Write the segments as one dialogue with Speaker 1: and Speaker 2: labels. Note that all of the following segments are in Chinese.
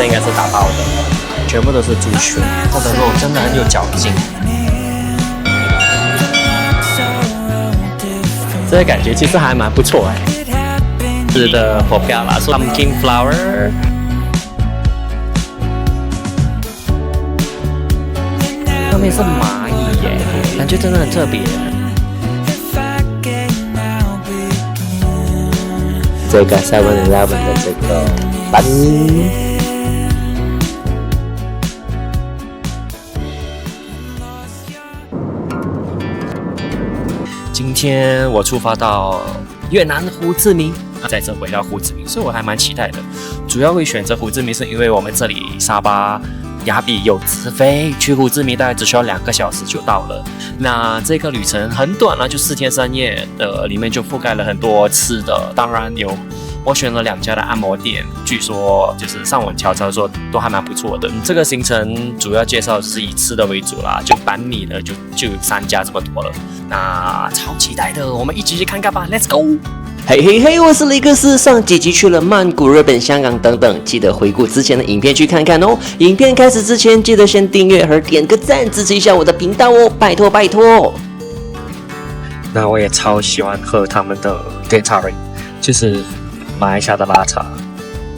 Speaker 1: 这应该是打包的，全部都是猪血，它的肉真的很有嚼劲。这个感觉其实还蛮不错是的火票啦 ，pumpkin flower。上面是蚂蚁耶，感觉真的很特别。这个 7-Eleven 的这个班。今天我出发到越南胡志明，再次回到胡志明，所以我还蛮期待的。主要会选择胡志明，是因为我们这里沙巴、雅比有直飞，去胡志明大概只需要2个小时就到了。那这个旅程很短了，就4天3夜的，里面就覆盖了很多吃的，当然我选了2家的按摩店，据说就是上网瞧说都还蛮不错的。这个行程主要介绍是以吃的为主啦，就板米呢就3家这么多了，那超期待的，我们一起去看看吧 ，Let's go！
Speaker 2: 嘿嘿嘿，我是雷克斯，上几集去了曼谷、日本、香港等等，记得回顾之前的影片去看看哦。影片开始之前，记得先订阅和点个赞，支持一下我的频道哦，拜托拜托。
Speaker 1: 那我也超喜欢喝他们的 teh tarik， 就是马来西亚的拉茶，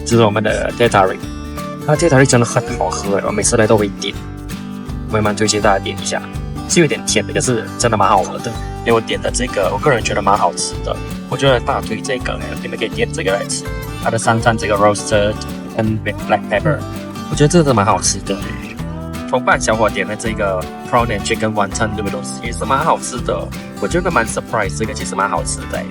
Speaker 1: 这是我们的 teh tarik。它 teh tarik 真的很好喝，我每次来都会点，我也蛮推荐大家点一下，是有点甜的，可是真的蛮好喝的。因为我点的这个，我个人觉得蛮好吃的，我觉得大推这个，你们可以点这个来吃。它的3餐这个 roasted 跟 black pepper， 我觉得这个蛮好吃的。同伴小伙点的这个 prawn and chicken wonton noodles 也是蛮好吃的，我觉得蛮 surprise， 这个其实蛮好吃的。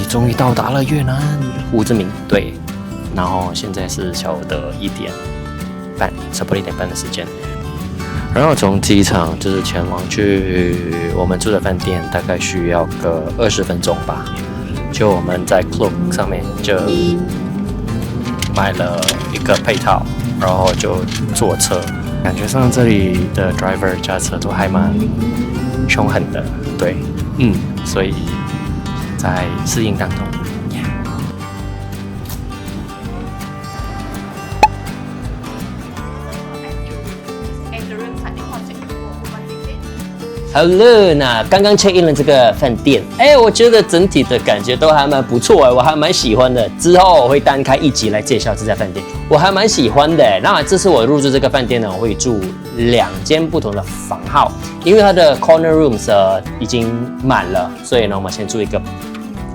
Speaker 1: 终于到达了越南胡志明，对，然后现在是下午的1点半，差不多1点半的时间。然后从机场就是前往去我们住的饭店，大概需要个20分钟吧。就我们在 Klook 上面就买了一个配套，然后就坐车。感觉上这里的 driver 驾车都还蛮凶狠的，对，所以在适应当中。Hello， 那刚刚 check in 了这个饭店，我觉得整体的感觉都还蛮不错我还蛮喜欢的。之后我会单开一集来介绍这家饭店，我还蛮喜欢的那这次我入住这个饭店呢，我会住2间不同的房号，因为它的 corner rooms 已经满了，所以呢，我们先住一个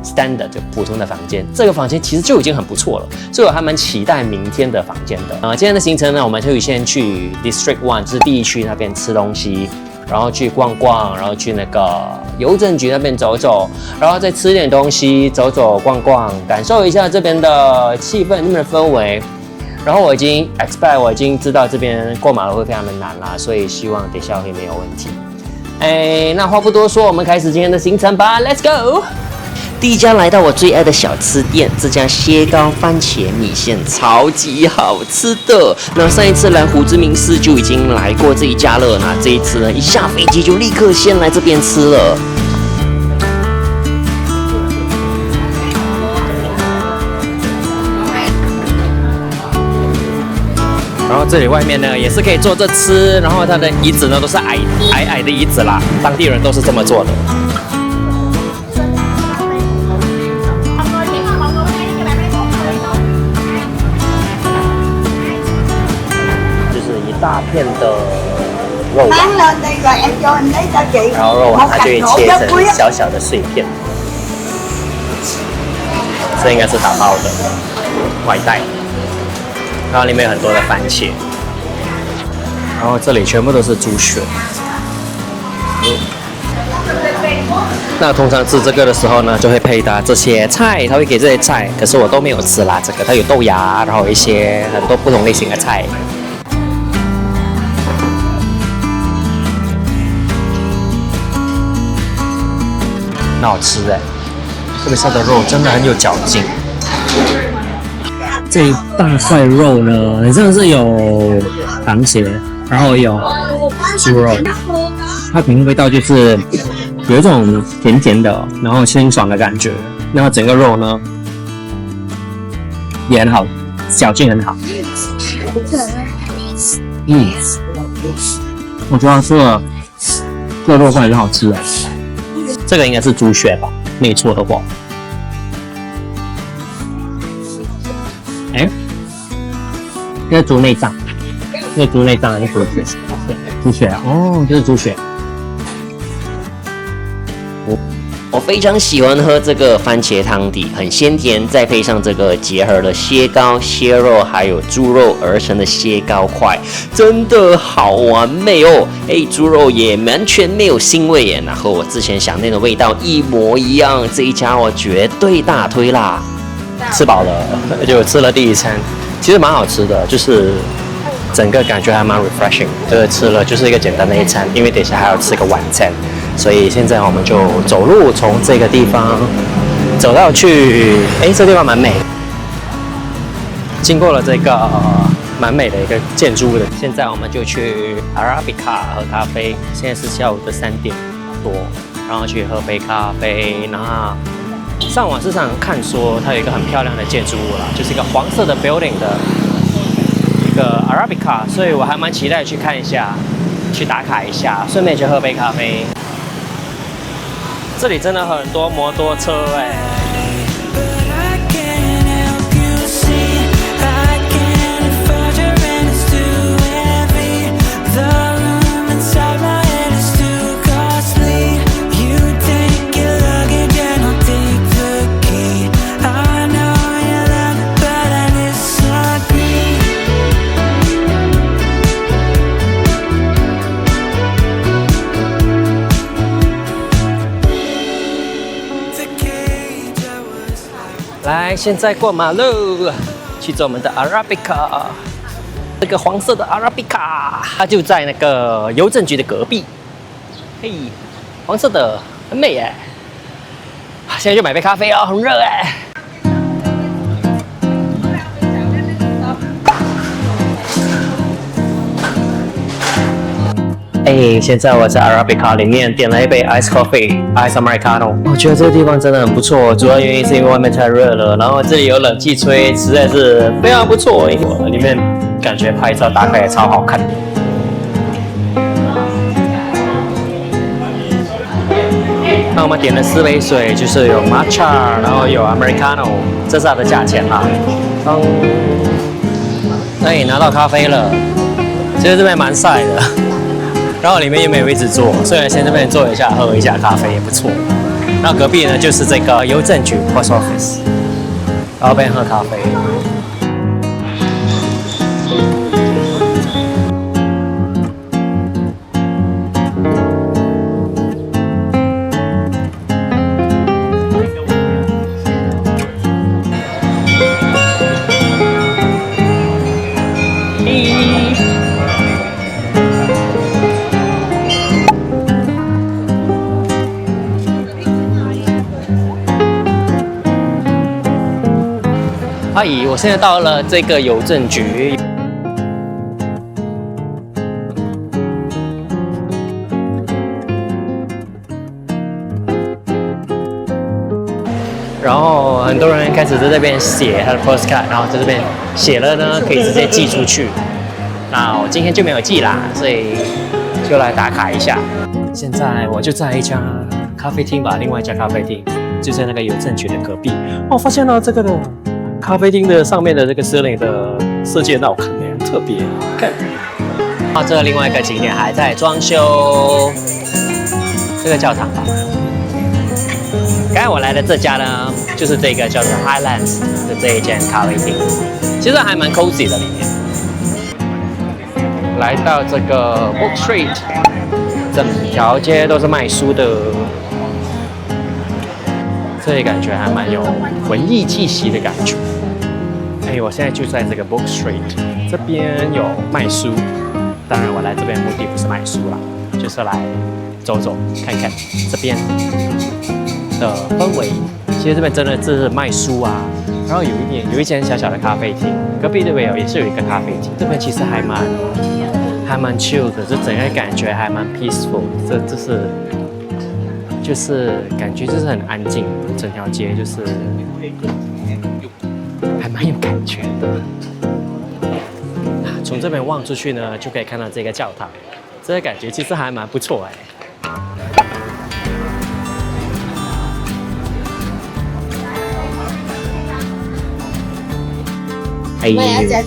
Speaker 1: standard 就普通的房间。这个房间其实就已经很不错了，所以我还蛮期待明天的房间的。今天的行程呢，我们就先去 District 1，就是第1区那边吃东西。然后去逛逛，然后去那个邮政局那边走走，然后再吃点东西，走走逛逛，感受一下这边的气氛、这边的氛围。然后我已经知道这边过马路会非常的难啦，所以希望等一下会没有问题。那话不多说，我们开始今天的行程吧 ，Let's go！
Speaker 2: 第1家来到我最爱的小吃店，这家蟹膏番茄米线超级好吃的。那上一次来胡志明市就已经来过这一家了，那这一次呢，一下飞机就立刻先来这边吃了。
Speaker 1: 然后这里外面呢也是可以坐着吃，然后它的椅子呢都是矮的椅子啦，当地人都是这么做的。大片的肉丸，然后肉丸它就会切成小小的碎片，这应该是打包的外带，然后里面有很多的番茄，然后这里全部都是猪血。那通常吃这个的时候呢，就会配搭这些菜，它会给这些菜，可是我都没有吃啦。这个它有豆芽，然后有一些很多不同类型的菜。很好吃特别是它的肉真的很有嚼劲。这一大块肉呢，真的是有螃蟹，然后有猪肉，它平时味道就是有一种甜甜的，然后清爽的感觉，然后整个肉呢也很好，嚼劲很好。我觉得这个肉饭很好吃哎。这个应该是猪血吧，没错的话。哎，这是猪内脏，这是猪内脏还是猪血？猪血哦，就是猪血。
Speaker 2: 我非常喜欢喝这个番茄汤底，很鲜甜，再配上这个结合了蟹膏、蟹肉还有猪肉而成的蟹膏块，真的好完美哦！猪肉也完全没有腥味耶，然后我之前想念的味道一模一样，这一家我绝对大推啦！
Speaker 1: 吃饱了，就吃了第一餐，其实蛮好吃的，就是整个感觉还蛮 refreshing。就是吃了就是一个简单的一餐，因为等一下还要吃个晚餐。所以现在我们就走路从这个地方走到去，这地方蛮美。经过了这个蛮美的一个建筑物的，现在我们就去 Arabica 喝咖啡。现在是下午的3点多，然后去喝杯咖啡。然后上网市场看说它有一个很漂亮的建筑物啦，就是一个黄色的 building 的一个 Arabica， 所以我还蛮期待去看一下，去打卡一下，顺便去喝杯咖啡。这里真的很多摩托车来，现在过马路，去走我们的 Arabica。这个黄色的 Arabica， 它就在那个邮政局的隔壁。嘿，黄色的，很美耶。现在就买杯咖啡哦，很热哎。现在我在 Arabica 里面点了一杯 Ice Coffee、Ice Americano。我觉得这个地方真的很不错，主要原因是因为外面太热了，然后这里有冷气吹，实在是非常不错。里面感觉拍照打卡也超好看。那我们点了4杯水，就是有 Matcha， 然后有 Americano， 这是它的价钱啦。拿到咖啡了，其实这边蛮晒的。然后里面又没有位置坐，所以先这边坐一下，喝一下咖啡也不错。然后隔壁呢就是这个邮政局 Post Office， 然后边喝咖啡。我现在到了这个邮政局，然后很多人开始在这边写他的 postcard， 然后在这边写了呢，可以直接寄出去。那我今天就没有寄啦，所以就来打卡一下。现在我就在一家咖啡厅吧，另外一家咖啡厅就在那个邮政局的隔壁。我发现了这个的。咖啡厅的上面的这个 ceiling 的设计很好看耶，很特别。看，这另外一个景点还在装修，这个教堂吧。刚才我来的这家呢，就是这个叫做 Highlands 的这一间咖啡厅，其实还蛮 cozy 的里面。来到这个 Book Street， 整条街都是卖书的。这里感觉还蛮有文艺气息的感觉。我现在就在这个 Book Street， 这边有卖书。当然，我来这边目的不是买书啦，就是来走走看看这边的氛围。其实这边真的是卖书啊，然后有一间小小的咖啡厅，隔壁这边也是有一个咖啡厅。这边其实还蛮 chill 的，这整个感觉还蛮 peaceful。这是就是感觉就是很安静，整条街就是还蛮有感觉的。从这边望出去呢，就可以看到这个教堂，这个感觉其实还蛮不错哎。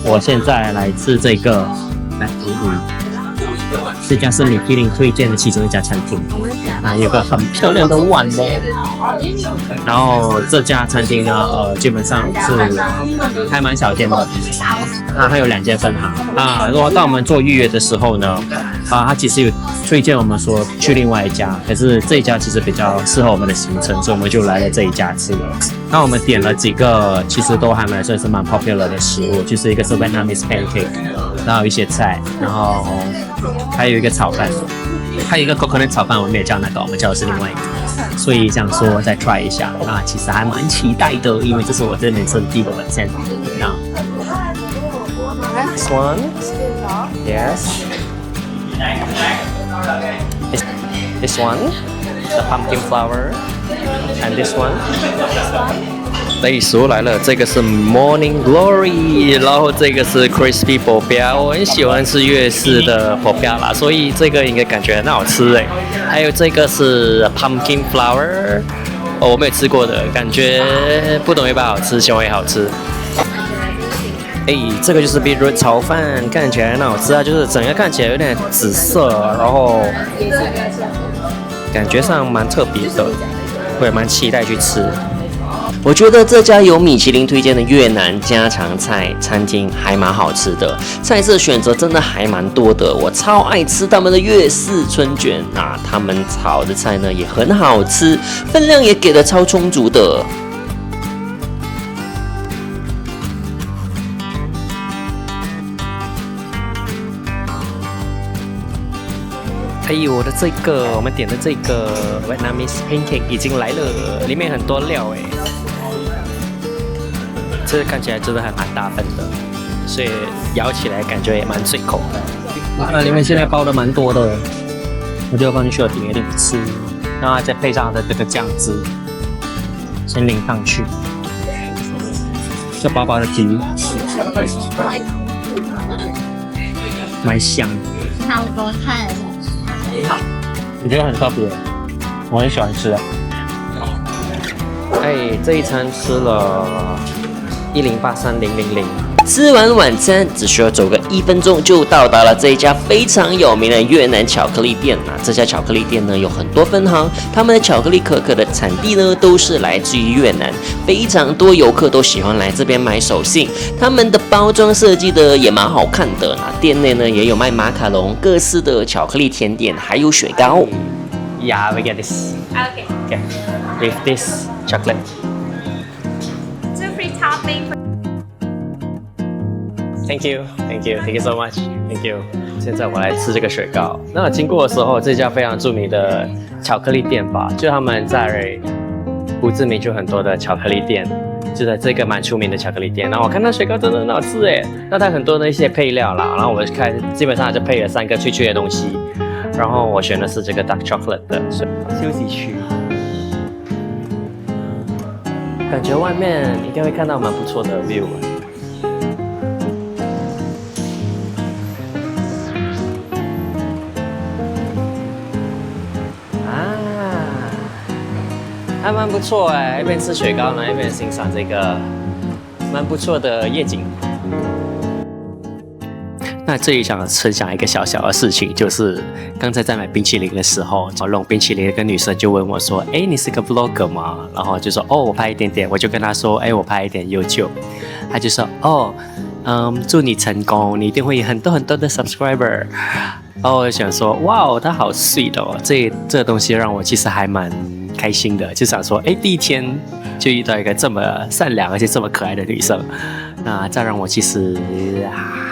Speaker 1: 我现在来吃这个，这家是米其林推荐的其中一家餐厅啊，有个很漂亮的碗呢。然后这家餐厅呢，基本上是还蛮小间的，它有2间分行啊。如果当我们做预约的时候呢，它其实有推荐我们说去另外一家，可是这一家其实比较适合我们的行程，所以我们就来了这一家吃了。那我们点了几个，其实都还算是蛮 popular 的食物，就是一个是 Vietnamese pancake， 然后一些菜，然后还有一个炒饭，还有一个 coconut 炒饭，我们也叫那个，我们叫的是另外一个，所以想说再 try 一下，那其实还蛮期待的，因为这是我这边吃的第一个晚餐。那 this one, yes, this one, the pumpkin flower, and this one. 所以食物来了，这个是 Morning Glory， 然后这个是 Crispy Popia， 我很喜欢吃粤式的 Popia 啦，所以这个应该感觉很好吃哎。还有这个是 Pumpkin Flower， 我没有吃过的，感觉不懂也好吃，希望也好吃。这个就是 beetroot 炒饭，看起来很好吃啊，就是整个看起来有点紫色，然后感觉上蛮特别的，我也蛮期待去吃。
Speaker 2: 我觉得这家有米其林推荐的越南家常菜餐厅还蛮好吃的，菜色选择真的还蛮多的。我超爱吃他们的粤式春卷啊，他们炒的菜呢也很好吃，分量也给的超充足的。
Speaker 1: 我的这个，我们点的这个 Vietnamese pancake 已经来了，里面很多料哎，这看起来真的还蛮大份的，所以咬起来感觉也蛮脆口的。里面现在包的蛮多的，我就放进去了，点一点吃，然后再配上它的这个酱汁，先淋上去，这薄薄的皮，蛮香的。
Speaker 3: 差不多看。
Speaker 1: 我觉得很特别，我很喜欢吃的。这一餐吃了1083000。
Speaker 2: 吃完晚餐只需要走个1分钟就到达了这一家非常有名的越南巧克力店这家巧克力店呢有很多分行，他们的巧克力可可的产地呢都是来自于越南，非常多游客都喜欢来这边买手信。他们的包装设计的也蛮好看的，店内呢也有卖马卡龙、各式的巧克力甜点，还有雪糕。
Speaker 1: Yeah, we get this. Okay. With this chocolate.
Speaker 3: 2 free topping.
Speaker 1: Thank you so much. Thank you. 现在我来吃这个雪糕。那经过的时候，这家非常著名的巧克力店吧，就他们在胡志明就很多的巧克力店，就在这个蛮出名的巧克力店。然后我看到雪糕真的很好吃哎，那它很多的一些配料啦，然后我看基本上就配了3个脆脆的东西，然后我选的是这个 dark chocolate 的休息区。感觉外面应该会看到蛮不错的 view。还蛮不错哎，一边吃雪糕呢，一边欣赏这个蛮不错的夜景。那这里想分享一个小小的事情，就是刚才在买冰淇淋的时候，弄冰淇淋的一个女生就问我说：“你是个 vlogger 吗？”然后就说：“我拍一点点。”我就跟她说：“我拍一点 YouTube。”她就说：“祝你成功，你一定会有很多很多的 subscriber。”然后我就想说：“哇，她好 sweet 哦，这东西让我其实还蛮开心的，就想说，第一天就遇到一个这么善良而且这么可爱的女生，那这让我其实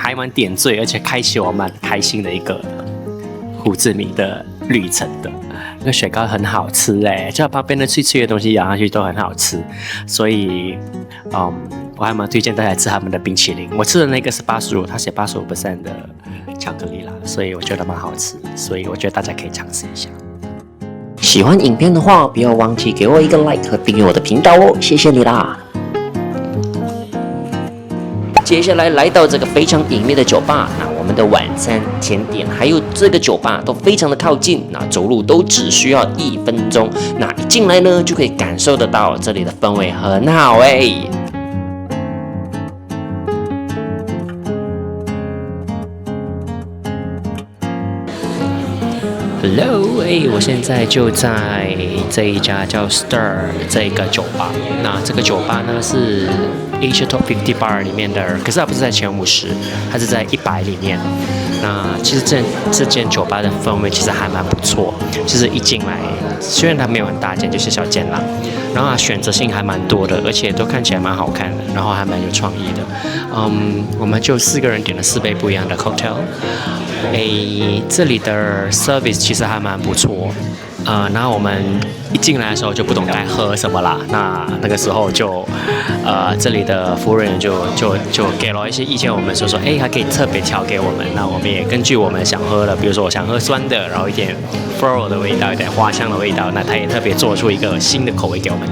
Speaker 1: 还蛮点缀，而且开启我蛮开心的一个胡志明的旅程的。那个雪糕很好吃就旁边的脆脆的东西咬上去都很好吃，所以我还蛮推荐大家吃他们的冰淇淋。我吃的那个是85%，他写85% 的巧克力啦，所以我觉得蛮好吃，所以我觉得大家可以尝试一下。
Speaker 2: 喜欢影片的话，不要忘记给我一个 like 和订阅我的频道哦，谢谢你啦！接下来来到这个非常隐秘的酒吧，那我们的晚餐、甜点还有这个酒吧都非常的靠近，那走路都只需要1分钟，那一进来呢就可以感受得到这里的氛围很好哎。Hello， 我现在就在这一家叫 Stir 这个酒吧。那这个酒吧呢是 Asia Top 50 Bar 里面的，可是它不是在前50，它是在100里面。那其实这间酒吧的氛围其实还蛮不错，就是一进来，虽然它没有很大间，就小小间啦，然后它选择性还蛮多的，而且都看起来蛮好看的，然后还蛮有创意的。我们就4个人点了4杯不一样的 cocktail。这里的 service 其实还蛮不错，然后我们一进来的时候就不懂该喝什么啦，那个时候就，这里的服务人员就给了一些意见，我们说，他可以特别调给我们，那我们也根据我们想喝的，比如说我想喝酸的，然后一点 floral 的味道，一点花香的味道，那他也特别做出一个新的口味给我们，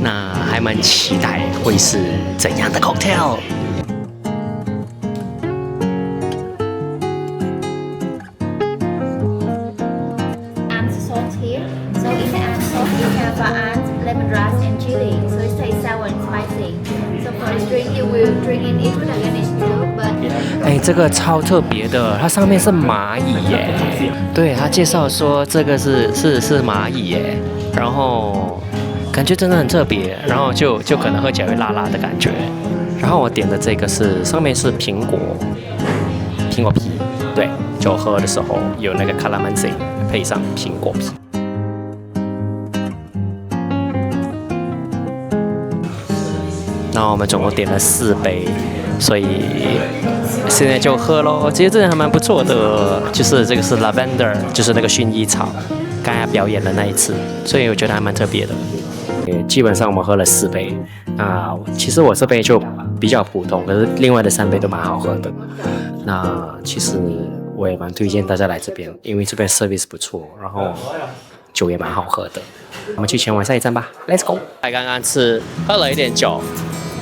Speaker 2: 那还蛮期待会是怎样的 cocktail。Lemongrass
Speaker 3: and chili, so it tastes sour and spicy. So for this drink, you will drink it with a garnish too, but
Speaker 2: 这个超特别的，它上面是蚂蚁耶。对，他介绍说这个是蚂蚁耶，然后感觉真的很特别，然后就可能喝起来会辣辣的感觉。然后我点的这个上面是苹果皮，对，就喝的时候有那个 calamansi 配上苹果皮。那我们总共点了4杯，所以现在就喝咯。其实真的还蛮不错的，就是这个是 lavender， 就是那个薰衣草，刚才表演的那一次，所以我觉得还蛮特别的。基本上我们喝了4杯，其实我这杯就比较普通，可是另外的3杯都蛮好喝的。那其实我也蛮推荐大家来这边，因为这边 service 不错，然后酒也蛮好喝的。我们去前往下一站吧 ，Let's go！ 刚刚喝了一点酒。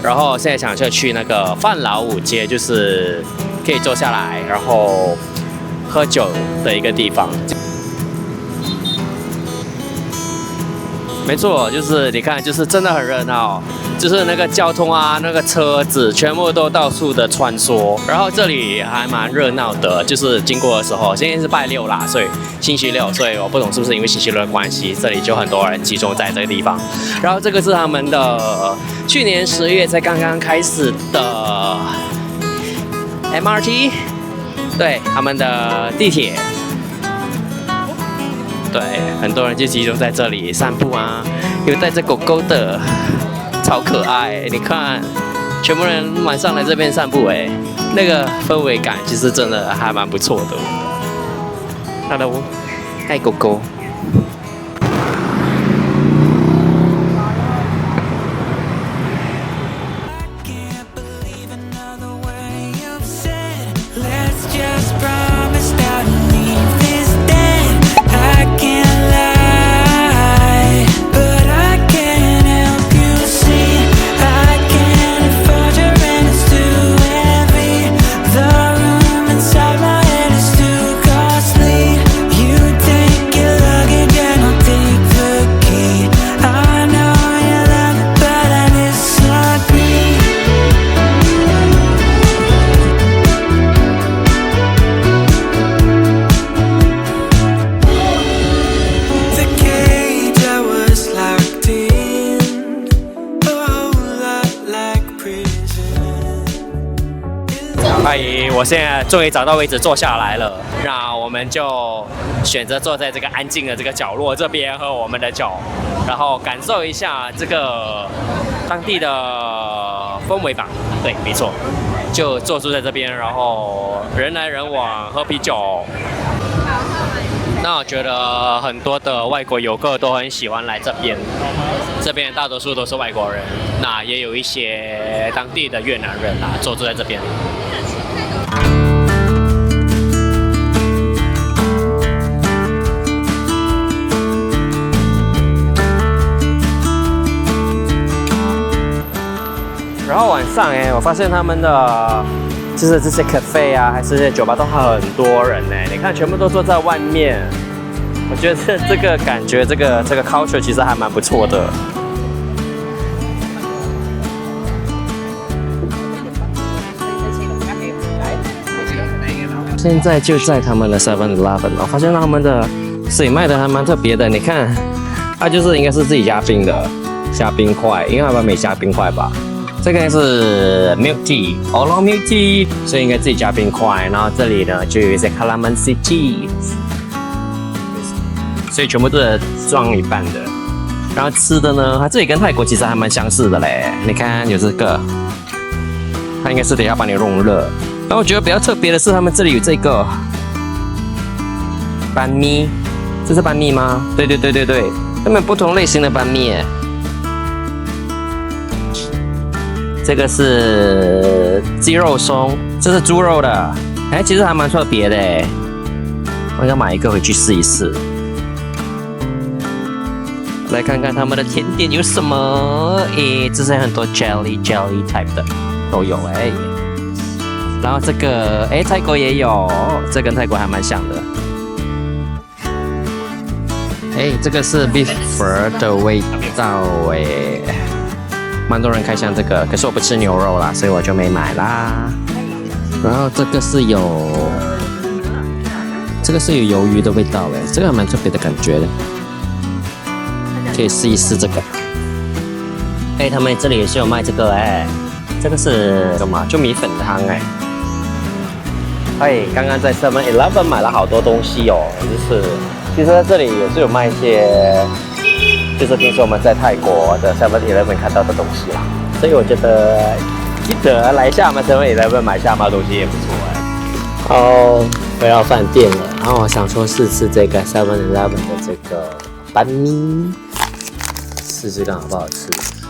Speaker 2: 然后现在想去那个范老五街，就是可以坐下来，然后喝酒的一个地方。没错，就是你看，就是真的很热闹，就是那个交通啊，那个车子全部都到处的穿梭，然后这里还蛮热闹的，就是经过的时候，今天是拜6啦，所以星期6，所以我不懂是不是因为星期6的关系，这里就很多人集中在这个地方。然后这个是他们的去年10月才刚刚开始的 MRT， 对，他们的地铁。对，很多人就集中在这里散步啊，有带着狗狗的，超可爱。你看，全部人晚上来这边散步，那个氛围感其实真的还蛮不错的。Hello， 爱狗狗。我现在终于找到位置坐下来了，那我们就选择坐在这个安静的这个角落这边喝我们的酒，然后感受一下这个当地的氛围吧。对，没错，就坐住在这边，然后人来人往喝啤酒。那我觉得很多的外国游客都很喜欢来这边，这边大多数都是外国人，那也有一些当地的越南人坐住在这边。
Speaker 1: 上我发现他们的就是这些 cafe 啊，还是这些酒吧都很多人你看全部都坐在外面。我觉得这个感觉，这个 culture 其实还蛮不错的。现在就在他们的 7-Eleven， 我发现他们的水卖的还蛮特别的。你看，它就是应该是自己加冰的，加冰块，因为他们没加冰块吧。这个是 milk tea，Oolong milk tea， 所以应该自己加冰块。然后这里呢就有一些 calamansi tea， 所以全部都是装一半的。然后吃的呢，它这里跟泰国其实还蛮相似的嘞。你看有这个，它应该是得要帮你弄热。然后我觉得比较特别的是，他们这里有这个班米，这是班米吗？对，他们不同类型的班米耶。这个是鸡肉松，这是猪肉的，其实还蛮特别的耶。我想买一个回去试一试。来看看他们的甜点有什么？这是很多 jelly type 的都有然后这个泰国也有，这跟泰国还蛮像的。这个是 beef pho 的味道蛮多人开箱这个，可是我不吃牛肉啦，所以我就没买啦。然后这个是有鱿鱼的味道这个还蛮特别的感觉的，可以试一试这个。他们这里也是有卖这个这个是什么？就米粉汤刚刚在 7-Eleven 买了好多东西就是其实在这里也是有卖一些，就是平时我们在泰国的 7-Eleven 看到的东西啦，所以我觉得记得来一下我们 7-Eleven 买下嘛东西也不错回到饭店了，然后我想说试吃这个 7-Eleven 的这个班米，试试看好不好吃。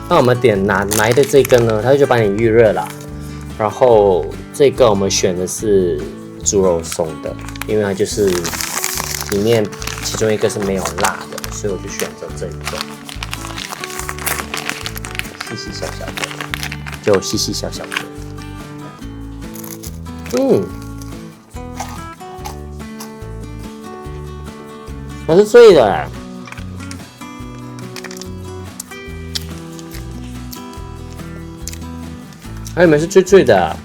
Speaker 1: 那我们点拿的这个呢，它就帮你预热啦。然后这个我们选的是猪肉松的，因为它就是里面其中一个是没有辣的，所以我就选择这一个，细小小的，就细小小的。它是脆的它里面是脆脆的，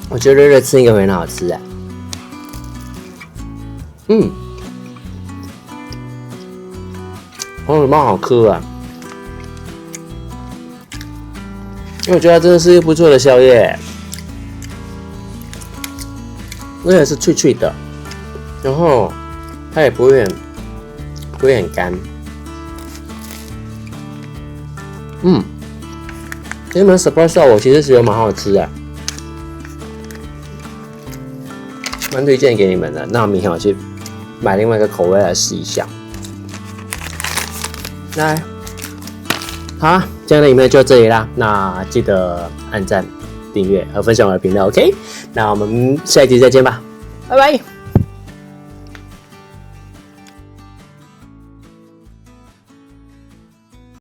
Speaker 1: 我觉得热热吃应该会很好吃红薯棒好嗑因为我觉得它真的是一个不错的宵夜，而且是脆脆的，然后它也不会很干。你们 surprise 到我，其实觉得蛮好吃蛮推荐给你们的。那我明天我去买另外一个口味来试一下。来，好，今天的影片就到这里啦。那记得按赞、订阅和分享我的频道 ，OK？那我们下一集再见吧，拜拜。